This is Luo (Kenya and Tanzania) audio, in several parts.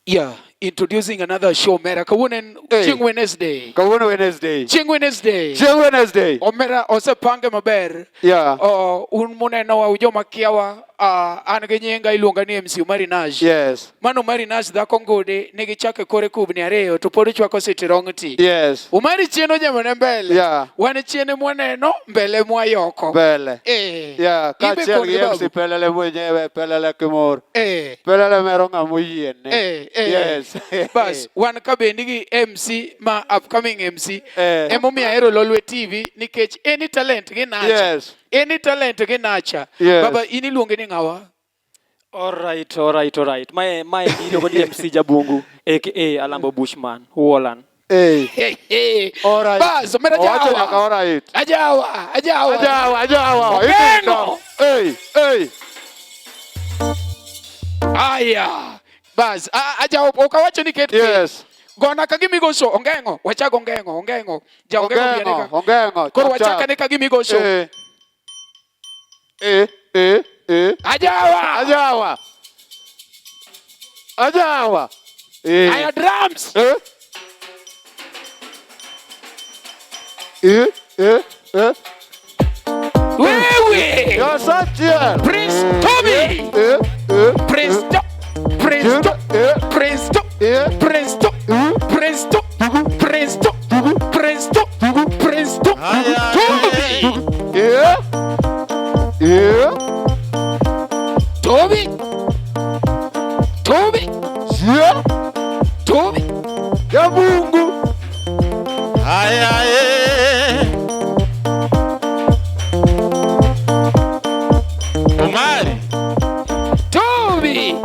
Yeah, introducing another show, Mera. Kawunen Ching Wednesday. Kawunen Wednesday. Ching Wednesday. Ching Wednesday. Omera ose pange maber. Yeah. Un muneno wa ujoma kiawa an gi nyinga iluonga ni MC Marinage. Yes. Mano Marinage dhako ngode nigi chake kore kubni ariyo to pod chwako sitirong ti. Yes. Umari chieno nyamane mbele. Yeah. Wan chiene mwaneno mbele mwayoko. Mbele. Yeah. Kachiel gi MC Pelele mwenyewe Pelele Kimor. Pelele meronga muyiene. Yes. Bas wan kabendi gi MC ma upcoming MC. Emomi ahero Lolwe TV nikech any talent gi nacha. Yes. Any talent gi nacha. Yes. Baba ini luonge ni ngawa. All right. My MC Jabungu, aka Alambo Bushman, Holland. Hey. All right. Bas, mera jawa. All right. Ajawa. Okengo. Hey. Aya. Bas, ajawa ukawacho ni ketu. Yes. Gona kagimi so ongengo, wachago ongengo. Ja Ongengo. Koro wachaka ne kagimi so. Ajawa. Aya drums. Wewe. You're such a Prince Toby. Presto. Toby. Ya Mungu. Omari. Toby.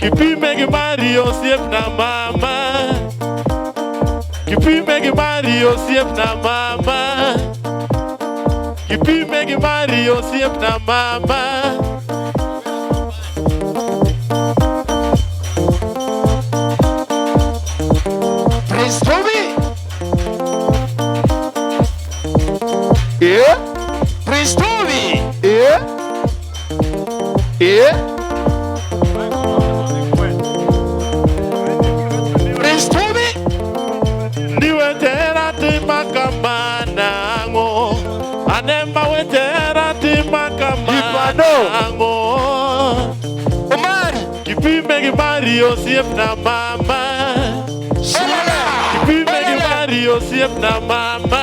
Kipime gi Mario siep na mama. Kipime gi Mario siep na mama. Kipime gi Mario siep na mama. Prince Toby. Prince Toby. Prince Toby. Ndiwe tera tima kamana ngo. Anemba we tera tima kamana ngo. Omari. Kipime gi Mario siep na mama. Kipime gi Mario siep na mama.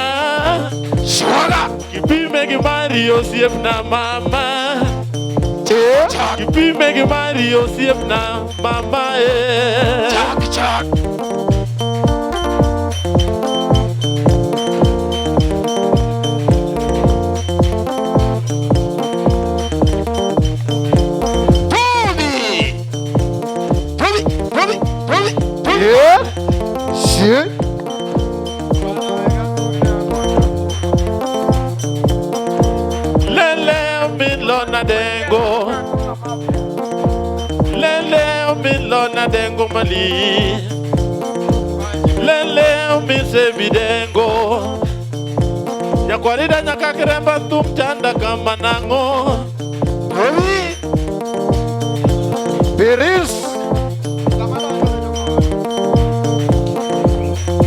Kipime gi Mario siep na mama. Kipime gi Mario siep na mama. Chak. Lele mi lona dengo mali. Lele mi sebi dengo. Ya kwarida nyaka kremba tumchanda kama nango. Biris.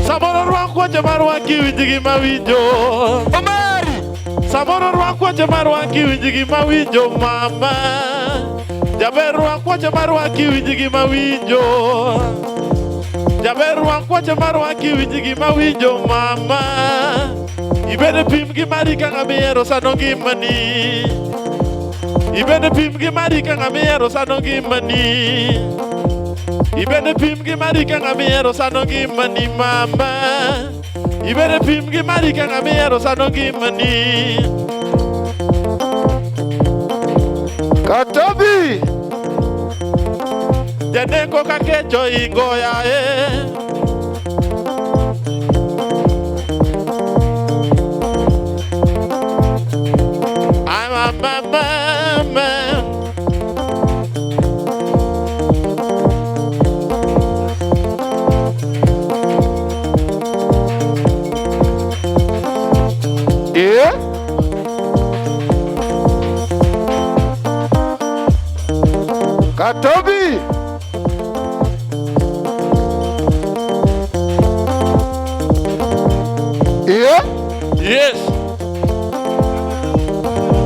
Samoro rwakwa jamarwa kiwinjigi mawinjo. Omari. Samoro rwakwa jamarwa kiwinjigi mawinjo mama. Jaber wakwacha marwaki winji gi mawinjo. Jaber wakwacha marwaki winji gi mawinjo mama. Ibede pim gi mari ka ng'amiero sano ngimani. Ibede pim gi mari ka ng'amiero sano ngimani. Ibede pim gi mari ka ng'amiero sano ngimani mama. Ibede pim gi mari ka ng'amiero sano ngimani. Katobi Janengo kakecho ingoya I'm a mama. Yeah. Katobi yeah. Yes.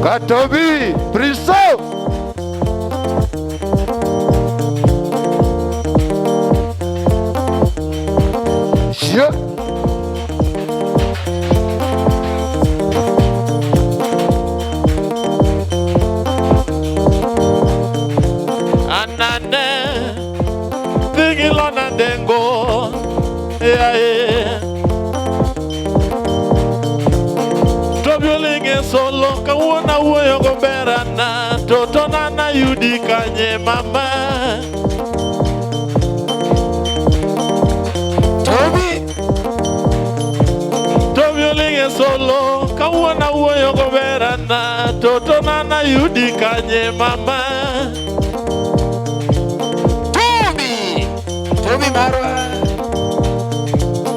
Katobi Priso yeah. Anane Thingilona dengo yeah. Tobiolinge solo kawona wuoyo go berana totona na yudi kanye mama. Tobiolinge solo kawona wuoyo go berana totona na yudi kanye mama. Tobi marwa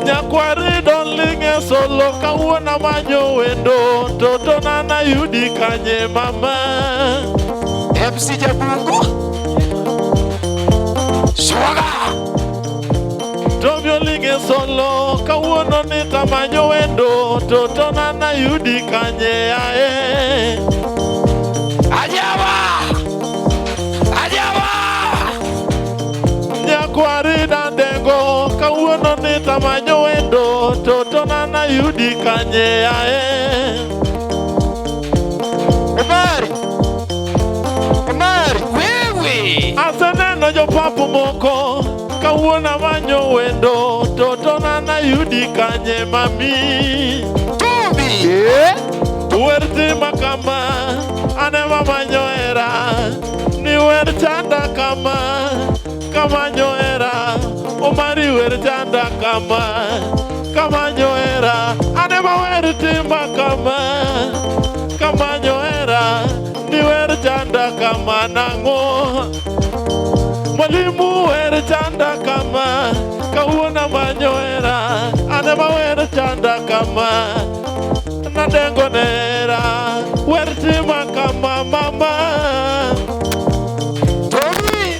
Nyakwari don linge solo kawona manyo wendo totona na yudi kanye mama. MC Jabungu Swaga Tobio linge solo kawona nita manyo wendo totona na yudi kanye ae. Ajawa Nyakwari dandengo kawona nita manyo wendo totona na yudi kanye ae. Emari wewe Aseneno jo papu moko kawona manyo wendo totona na yudi kanye mami. Tobi yeah. Werti makama anema manyo era ni wer chanda kama kamanyo era omari wer chanda kama kamanyo era anema werti makama kamanyo era ni wer chanda kama nango mwalimu wer chanda kama kawuna manyo era anema wer chanda kama nadengo nera werti makama mama. Tobi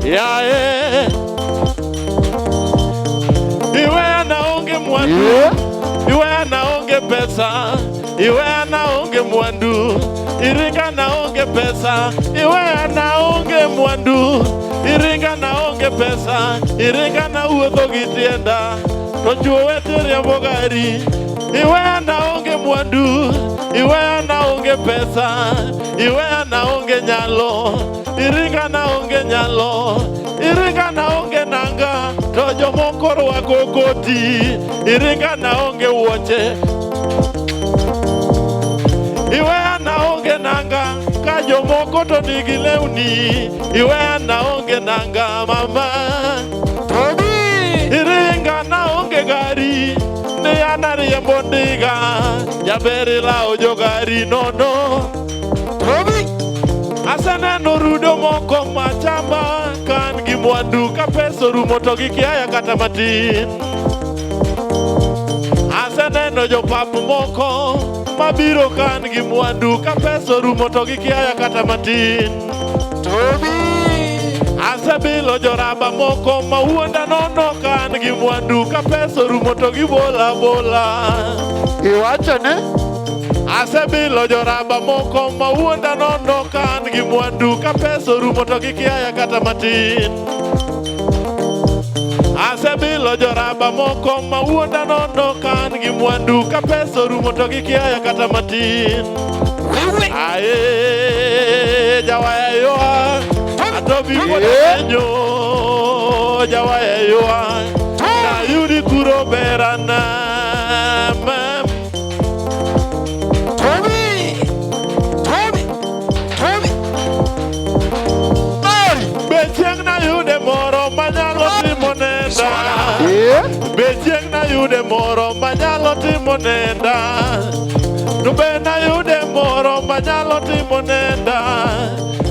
Ya iwe anaonge mwandu Yeah. iwe anaonge pesa iwe anaonge mwandu iringa naonge pesa iwe anaonge mwandu iringa naonge pesa iringa na uotho gitienda to chuo wetere mbogari iwe anaonge mwandu iwe anaonge pesa iwe anaonge nyalo iringa naonge nyalo iringa naonge nanga to jomoko rwako koti iringa naonge wuoche iwe anaonge nanga ka jomoko to nigi lewni iwe anaonge nanga mama. Tobi Iringa naonge gari ne anariembo ndiga jaberi lao jogari nono. Tobi Aseneno rudo moko machamba kan gi mwandu ka pesa rumo to gi kiaya kata matin. Aseneno jo papu moko mabiro kan gi mwandu ka pesa rumo to gi kiaya kata matin. Tobi Asebil Asebilo joraba moko mawuonda nono kan gi mwandu ka pesa rumo to gi bola bola. Iwacho ne? Asebilo joraba moko mawuonda nono kan gi mwandu ka pesa rumo to gi kiaya kata matin. Asebilo joraba moko mawuonda nono kan gi mwandu ka pesa rumo to gi kiaya kata matin. Aye jawaya yoa atobi mwenyo jawaya yoa na yudi kuro berana mam. Betieng na yude moro manyalo timo nenda. Betieng na yude moro manyalo timo nenda. Nube na yude moro manyalo timo nenda.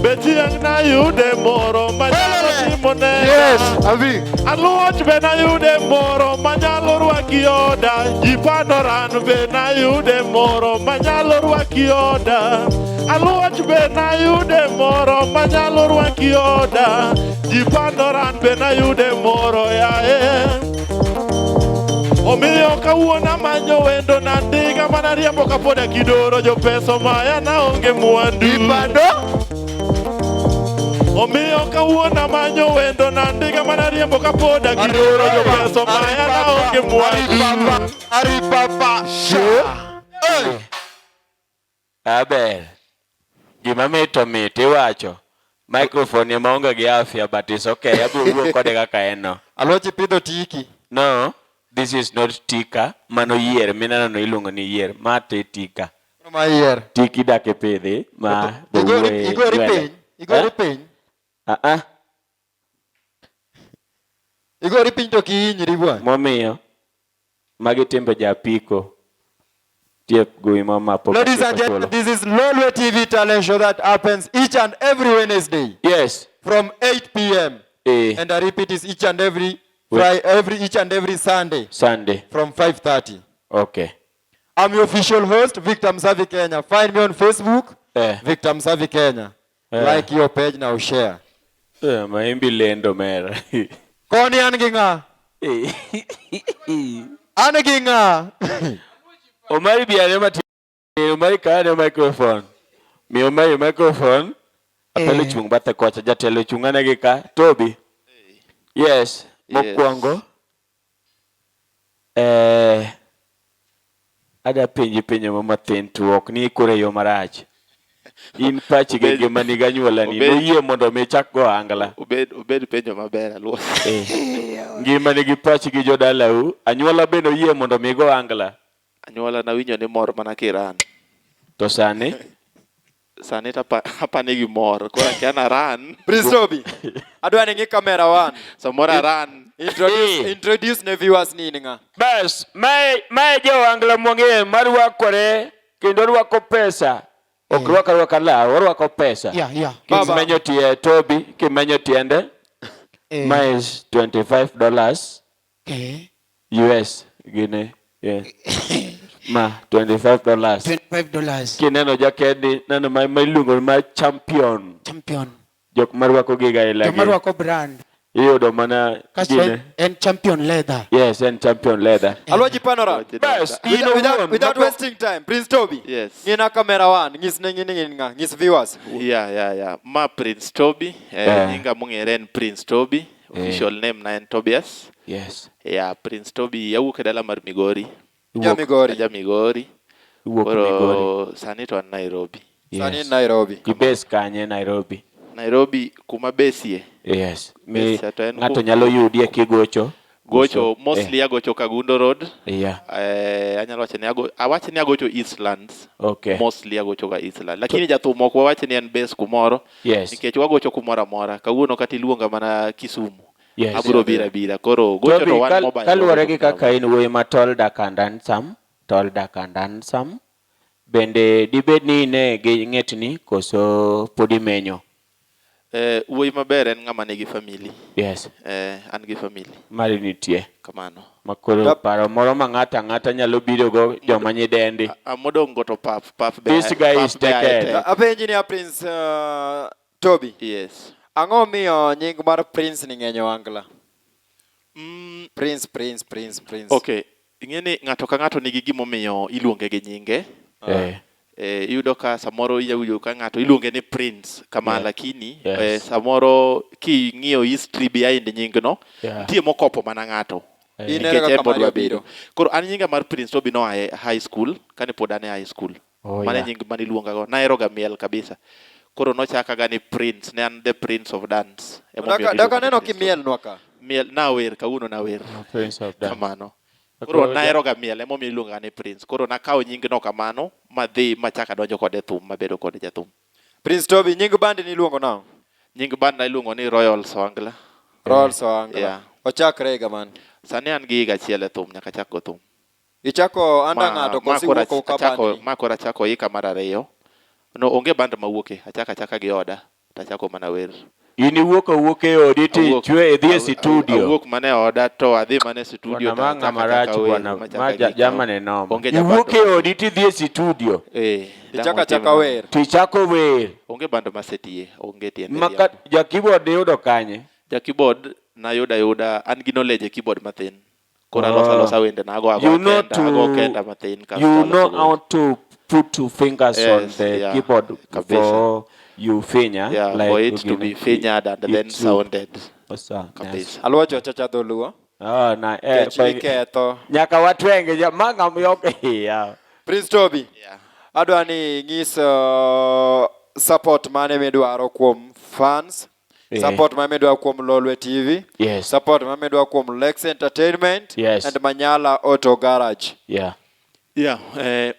Betieng na yude moro manyalo timo nenda. Yes, Abi. Aluoch be na yude moro manyalo rwaki oda. Jipanoran be na yude moro manyalo rwaki oda. Aluoch be na yude moro manyalo rwaki oda. Jipanoran be na yude moro yae. Omiyo kawuona manyo wendo na ndiga mana riembo kapoda kidoro jo peso maya na onge mwandu. Ipando? Omiyo kawuona manyo wendo na ndiga mana riembo kapoda kidoro jo peso maya na onge mwandu. Ari papa. Aber. Gima mit iwacho. Microphone ya maonga gi afya but it's okay. Abu kode kaka eno. Alochi pidho tiki. No. This is not tika, mano yier, minana no ilungo ni yier, mate tika. Ma yier. Tiki dake pidhi, ma Igori piny. Igori piny to kihinyri bwana. Momiyo, magi timbe japiko. Tiep gui mama poka. Ladies and gentlemen, this is Lolwe TV talent show that happens each and every Wednesday. Yes. From 8 p.m. And I repeat, is each and every Sunday. Sunday. From 5:30. Okay. I'm your official host, Victor Msavi Kenya. Find me on Facebook, Victor Msavi Kenya. Like your page now, share. Maimbi lendo mera. Koni anginga. Anaginga. Omari biare mati. Omari kaya microphone. Mi omari microphone. Apele chung bata kocha jatelo chungana gika. Toby. Yes. Mokwongo. Ada penji mama tentuok ni kure yo marach. In pachi gege maniga nyuola ni. No yie mondo me chak go angala. Ubed penjo maber aluo. Ngima nigi pachi gi jodalau. Anyuola beno yie mondo me go angala. Anyuola na winjo ni mor mana kiran. To sane? Sane hapa nigi mor. Kora kiana ran. Prince Toby. Adwa ningi kamera one. Samora ran. Introduce ne viewers nini nga. Bas, mai jo angla monge marwakore kendo rwako pesa. Ok rwaka lao, rwako pesa. Yeah. Kimenyo tie Toby, kimenyo tiende. Mai is $25. US, gine. Yes. Ma $25. $25. Kineno jakedi nano mai lungo ma champion. Jok marwako giga ila. Jok marwako brand. Iyo mana gine. And champion leather. Yes, and champion leather. Aloji Panora. Best. Without wasting time, Prince Toby. Yes. Ngina camera one. Ngis viewers. Yeah. Ma Prince Toby. Inga mungeren Prince Toby. Official name na Tobias. Yes. Yeah, Prince Toby yawuok dala mar Migori. Migori. Migori. Sani to Nairobi. Yes. Sani Nairobi. Kibes kanye Nairobi. Nairobi kuma besie. Yes. Me ngato nyalo yudie kigocho. Gocho mostly agocho Kagundo Road. Yeah. Anyalo wache ni agocho Eastlands. Okay. Mostly agocho ka Eastlands. Lakini jathumo kwa wache ni en base kumoro. Yes. Nikech wagocho kumora mora. Kawuono kati luonga mana Kisumu. Yes. Aburo bira. Koro gocho to one mobile. Kaluwore gi kaka in wuoyi ma tall dark and handsome. Bende dibed ni ne gi ng'etni koso podi menyo. Wuoyi maber en ng'ama nigi family. Yes. An gi family. Mari nitie. Kamano. Makoro paro moro ma ng'ata nyalo biro go joma nyidendi. Amodong go to pap be. This guy is taken. Apa engineer Prince Toby. Yes. Ang'o miyo nying mar Prince ni ng'enyo Wangla? Prince. Okay. Ing'eni ng'ato ka ng'ato nigi gimomiyo iluonge gi nyinge. Iyudo ka samoro iyudo ka ng'ato iluonge ni Prince kama, lakini samoro king'iyo history behind nyingno, nitie mokopo mana ng'ato. Koro an nyinga mar Prince Toby no ae high school, kane pod ane high school. Mane nying mane iluonga go. Nahero ga miel kabisa. Koro nochaka ga ni Prince, ne an the Prince of Dance. Daka neno kimiel nwaka? Miel, nawer, kawuono nawer. Prince of Dance. Kamano. Koro nahero ga miel, emomiyo iluonga ni Prince. Koro nakawo nyingno kamano, madhi machaka donjo kode thum, mabedo kode jathum. Prince Toby, nying band ni iluongo nao? Nying band na iluongo ni Royals Wangla. Royals Wangla. Yeah. Ochakre higa man? Sani an gi higa achiel e thum, nyaka chak go thum. Ichako anda ng'ato kosi wuoko ka band? Ma kora chako hika mar ariyo. No, onge band mawuoke, achaka gi oda, tachako mana wer. In iwuok e odi tichwe idhi e studio. Awuok mane oda to adhi mane studio. Wana marach bwana, jamane noma. Iwuok e odi tidhi e studio. Ichaka wer. Tichako wer. Onge band masetie, onge tiende. Maka ja keyboard yudo kanye? Ja keyboard na yuda an gi knowledge e keyboard mathin. Kora losa wende na ago kenda mathin. You know how to put two fingers on the keyboard for you finya, like for it to be fingered and then sounded. Kabisa. Alwacho chacha dholuo? Na ketho. Nyaka watwenge jamanga myoke ya. Prince Toby. Adwa ni ng'is support mane midwaro kuom fans. Support mane midwaro kuom Lolwe TV. Support mane midwaro kuom Lex Entertainment and Manyala Auto Garage.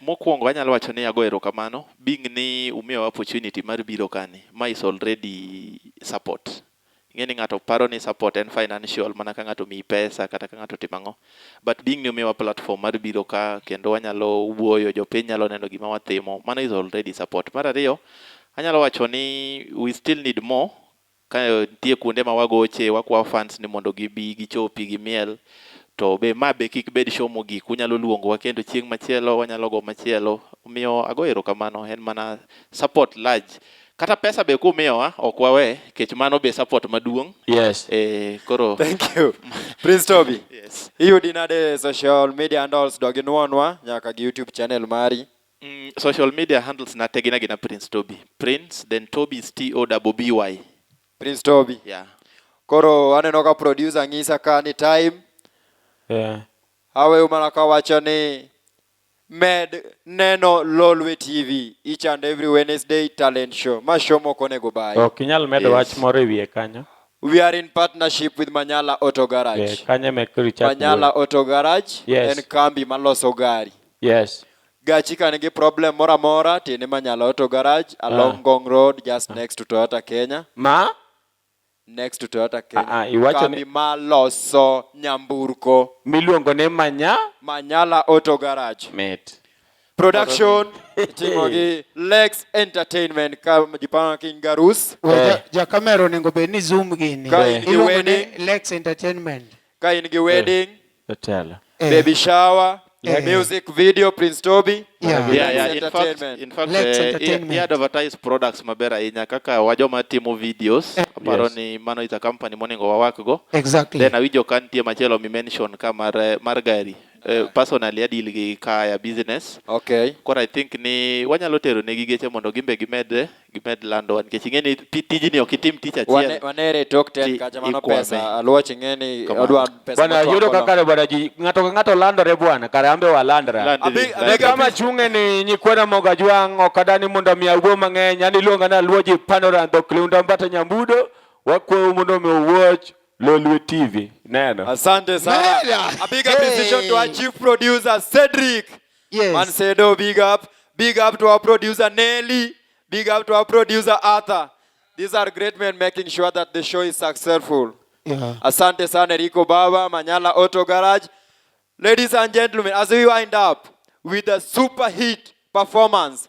Mokwongo anyalo wacho ni ago erokamano being ni umiyo opportunity mar biro kani. Ma is already support. Ing'eni ng'ato paro ni support en financial mana ka ng'ato mi pesa kata ka ng'ato timang'o. But being ni umiyo platform mar biro ka kendo wanyalo wuoyo, jopiny nyalo neno gima watimo, mano is already support. Mar ariyo, anyalo wacho ni we still need more. Ka nitie kuonde ma wagoche wakwa fans ni mondo gibi gichopi gimiel. To be ma be kik bed show mogik, unyalo luongowa kendo chieng' machielo wanyalo go machielo. Omiyo ago erokamano, en mana support large. Kata pesa be kumiyowa ok wawe, kech mano be support maduong'. Koro thank you. Prince Toby. Iyudi nade social media handles doginwanwa nyaka gi YouTube channel mari? Social media handles na tegina gina Prince Toby. Prince then Toby is T-O-B-B-Y. Prince Toby. Koro aneno ka producer ng'isa ka ni time. Hawe umana kawacho ni med neno Lolwe TV each and every Wednesday talent show. Ma show moko nego bai. Kinyal medo wach moro wiye kanyo. We are in partnership with Manyala Auto Garage. Kanyo mekuri chat. Manyala Auto Garage en kambi maloso gari. Gachi ka nigi problem mora mora tiene Manyala Auto Garage along Gong Road just next to Toyota Kenya. Next to Toyota Kenya. Kambi maloso nyamburko. Miluongo ne Manyala Auto Garage. Production timogi Lex Entertainment ka jipanga King Garus. Ja kamera ningo be ni zoom gini. Ilungo ni Lex Entertainment. Ka ingi wedding. Hotel. Baby shower. Music video Prince Toby. In fact, he advertise products mabera inya kaka wajoma timo videos. Paro ni mano is a company moningo wawak go. Then awijo kantie machelo mi mention ka mar gari. Personally adil gi kaya business. Kora I think ni wanyalo tero ne gigeche mondo gimbe gimed lando nikech ing'eni tijni ok itim tich achiel. Wanere tok ten kacha mano pesa alwachi ing'eni odwa pesa. Bwana yudo kaka bwana ji ng'ato landore bwana kare ambe walandra. Kama chunge ni nyikwena moga jwang okadani mondo mi awuo mang'eny ani luonga na luoji panorando kliunda mbata nyambudo wakwo mondo mi watch Lolwe TV. Neno. Asante sana. A big appreciation to our chief producer Cedric. Mancedo, big up. Big up to our producer Nelly. Big up to our producer Arthur. These are great men making sure that the show is successful. Asante sana Rico Baba, Manyala Auto Garage. Ladies and gentlemen, as we wind up with a super hit performance,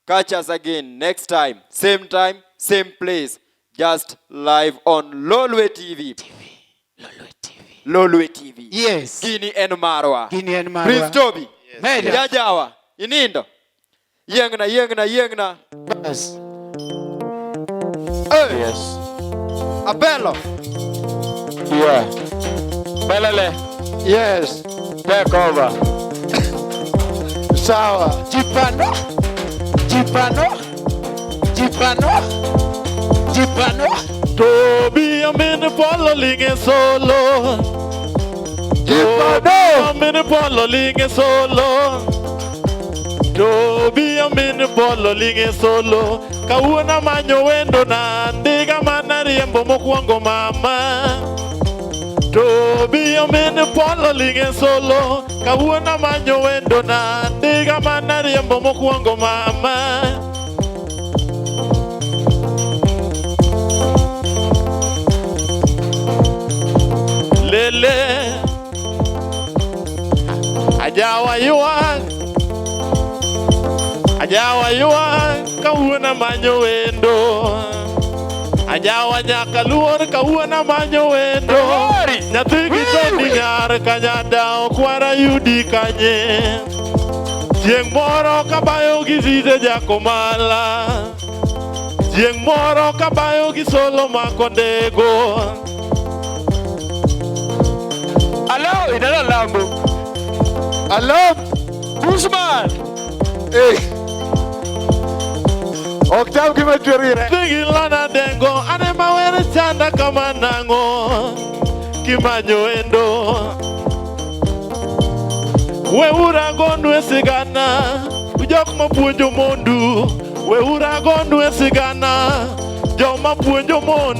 catch us again next time, same place. Just live on Lolwe TV. Lolwe TV. Yes. Guinea and Marwa. Prince Toby. Jajawa. Inindo. Yengna. Yes. Yes. Apelo. Yeah. Belele. Yes. Take over. Sawa. Jipano. Toby, I'm in the following a solo. I'm in the following a solo. Toby, I'm in the following a solo. Kauna manyo wendo na ndiga manari embo mokwango mama. Toby, I'm in the following a solo. Kauna manyo wendo na ndiga manari embo mokwango mama. Lele Ajawa yuan Kauna manyo wendo Ajawa nyaka luor kauna manyo wendo Nyathigi tondi nyar kanyada okwara yudi kanye Jieng moro kabayo gizize jakomala Jieng moro kabayo gisolo makondego Hello, inala lambo. Hello. Bushman. Hey. Octave kimetuerire. Thingi lana dengo ane mawere chanda kama nango kimanyo endo we urago nwe sigana ujok mapuonjo mondu we urago nwe sigana jo mapuonjo mon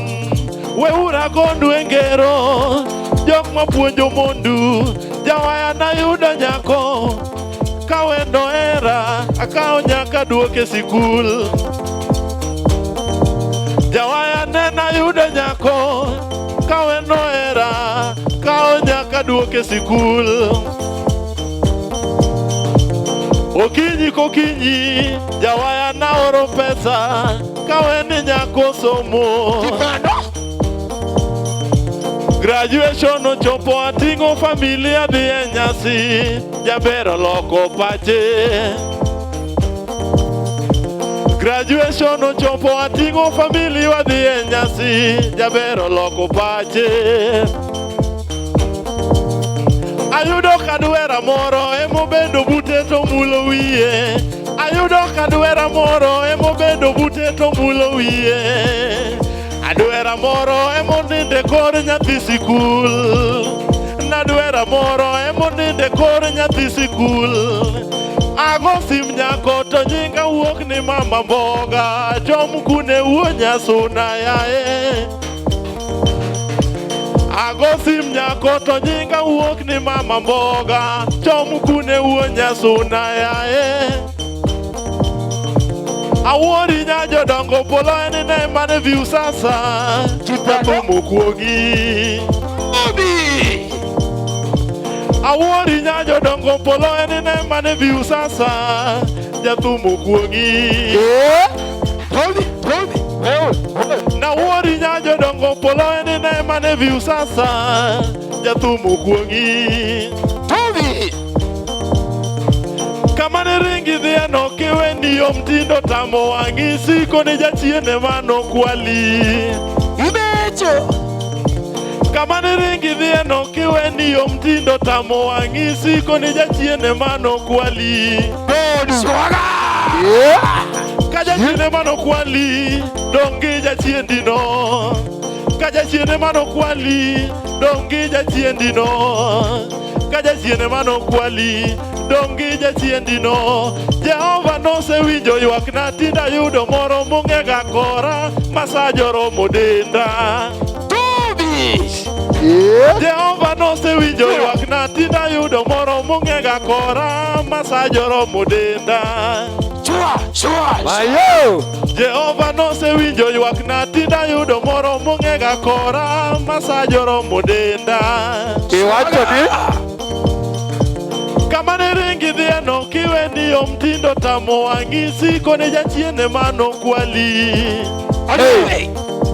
we urago nwe ngero jok mapuonjo mondu jawaya na yudo nyako kawendo era akao nyaka duoke sikul jawaya nena yudo nyako kawendo era kao nyaka duoke sikul okinyi kokinyi jawaya na oro pesa kaweni nyako somo graduation ochopo atingo familia dhi e nyasi jabero loko pache graduation ochopo atingo familia dhi e nyasi jabero loko pache ayudo kadwera moro emobedo bute to mulo wiye ayudo kadwera moro emobedo bute to mulo wiye adwera moro emoninde kor nyathi sikul nadwera moro emoninde kor nyathi sikul ago sim nyako to nyinga wuok ni mama mboga chom kune uonya suna yae ago sim nyako to nyinga wuok ni mama mboga chom kune uonya suna yae awori nyajo dongo polo enine mane view sasa chipatomo kuogi Obi awori nyajo dongo polo enine mane view sasa jatumo kuogi Toby na awori nyajo dongo polo enine mane view sasa jatumo kuogi Toby kamane ringi dhiano kiwendi omtindo tamo wangi siko ni jachiene mano kwali ibecho kamane ringi dhiano kiwendi omtindo tamo wangi siko ni jachiene mano kwali swaga kajachiene mano kwali dongi jachiendino kajachiene mano kwali dongi jachiendino kajachiene mano kwali dongi jachiendino Jehova nosewinjo ywak na tinda yudo moro mong'ega kora masajoro modenda Toby Jehova nosewinjo ywak na tinda yudo moro mong'ega kora masajoro modenda Mayo. Jehova nosewinjo ywak na tinda yudo moro mong'ega kora masajoro modenda Iwacho ni kamane ringi dhiano kiwendi omtindo tamo wangi siko ni jachiene mano kwali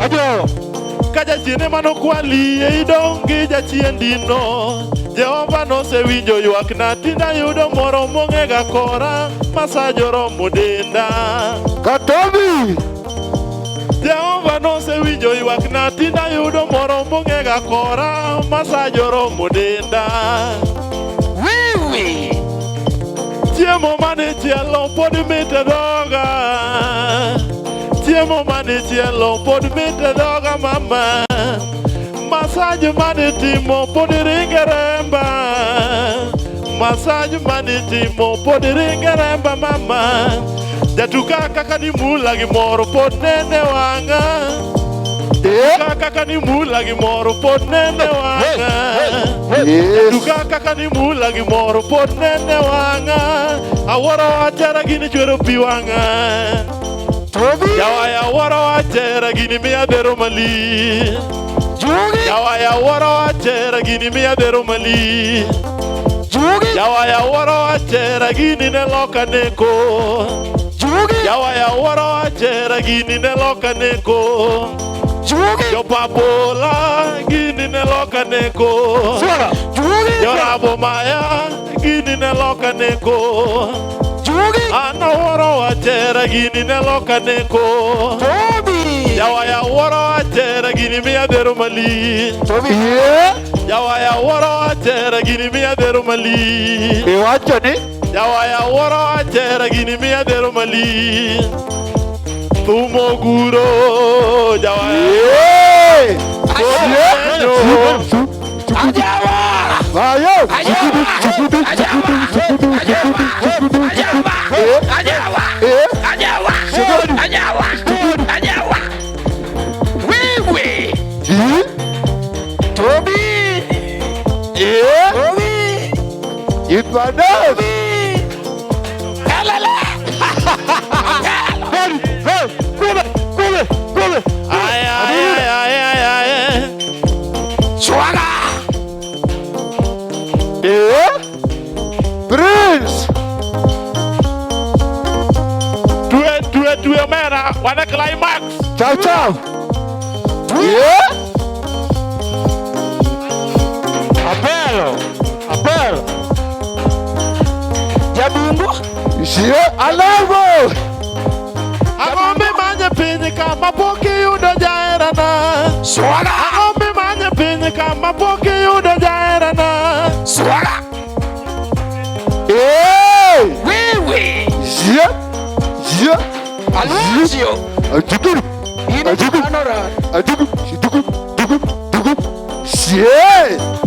Ajo kajachiene mano kwali idongi jachiendino Jehova nosewinjo ywak na tinda yudo moro mong'ega kora masajoro modenda Katobi Jehova Kawuono sewinjo ywak na tinda yudo moro mong'ega kora masajoro modenda. Chiemo mane chielo pod mit e dhoga. Chiemo mane chielo pod mit e dhoga mama. Massage mane timo pod ringe remba. Massage mane timo pod ringe remba mama. Jatuka kaka ni mula gimoro pod nene wanga. Jatuka kaka ni mula gimoro pod nene wanga. Jatuka kaka ni mula gimoro pod nene wanga. Awara achara gini chwero pi wanga. Yawaya awara achara gini miya dero mali. Yawaya awara achara gini miya dero mali. Yawaya awara achara gini ne loka neko. Yawaya awara achara gini ne loka neko. Yo papola gini ne loka neko. Yo rabo maya gini ne loka neko. Ana waro achera gini ne loka neko. Yawaya waro achera gini miya dero mali. Yawaya waro achera gini miya dero mali. Yawaya waro achera gini miya dero mali. Tumo guro Yawaya. Prince Tuwe mera wana climax. Ciao ciao. Apelo Jabungu Alavo Agombe manye pinyi kama poki yudo jaerana. Agombe manye pinyi kama poki yudo jaerana.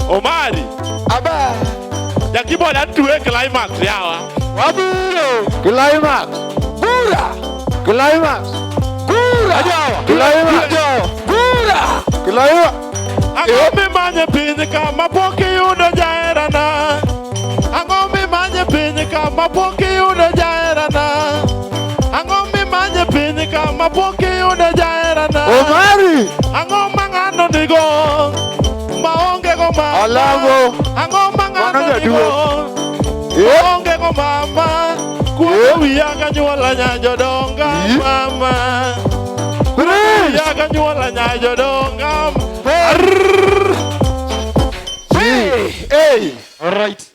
Omari Jakibo na tuwe climax yawa. Waburo climax. Climax. Agombe manye pinyi kama poki yudo jaerana. Agombe manye pinyi kama poki yudo jaerana. Agombe manye pinyi kama poki yudo jaerana. Omari Agombe ngano nigo maonge go mama. Alavo Agombe ngano nigo maonge go mama. Kuyaga nyuala nyajo donga mama. Kuyaga nyuala nyajo donga. Hey. All right.